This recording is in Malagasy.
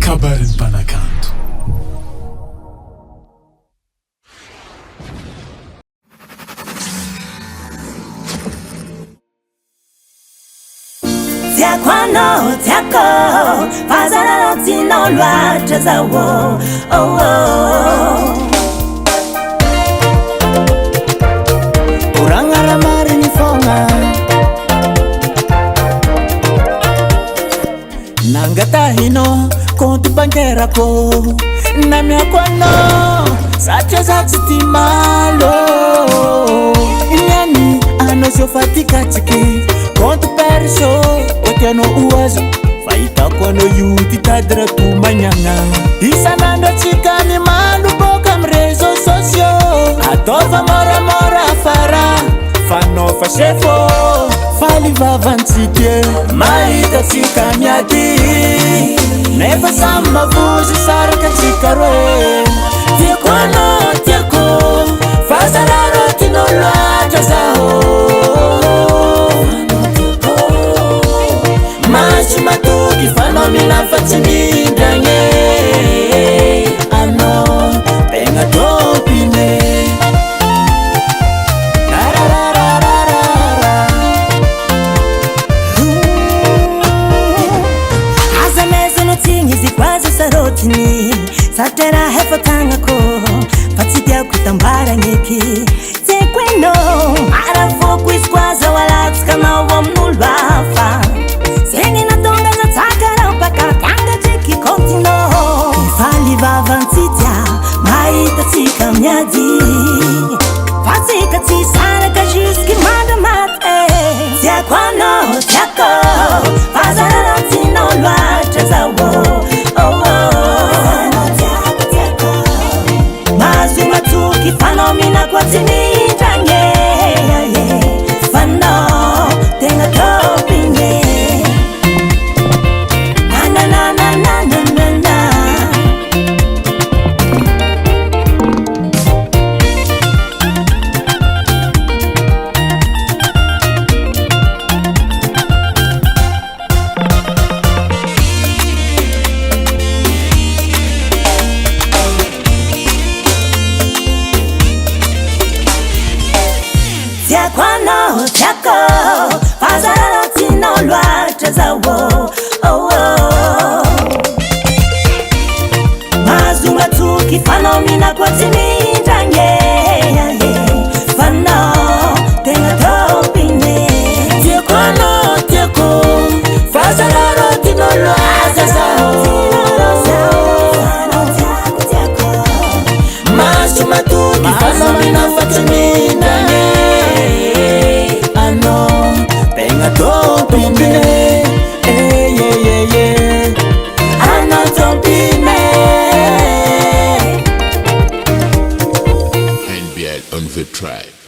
kabarin'ny mpanakanto. Tiako anao, tiako fazananao tianao loatra zao Oragna marigny fogna nangatahinao compte bancaire-ako namiako anao satria za tsy tia malo iniany anao zao fa tikatsiky compte perso otianao oazo fahitako anao io titady to magnana isanandro atsika ny malo boka amy réseaux sociaux ataova moramora afara fanao fa sefo faly vavantsika mahita tsika miady nefa samy mavozy saraka tsika roe tiako anao tiako fazararo tinao loatra zaho masy matoky fanao milafatsy mindragne anao tegna topine satria raha efa tagnako fa tsy tiako tambaragna eky tiako ianao arafoko izy koa zao alatsaka anao amin'olo hafa zegny natonga zatsaka rao baka tangatreky kontinao ifaly vavantsika mahita tsika miady fa tsika tsy saraka jusky mandamaty tiako anao tiako fazananao tianao loatra zao fanao minako tsy midragne fanao tegna topine nanananananana tiako anao tiako fazananao tianao loatra zao mahazonga toky fanao minako tsy mindragne fanao tegna topine tiako anao tiako fazananao tianao loatra zao masy matoky fanao minafatsy mindragne NBL on the track.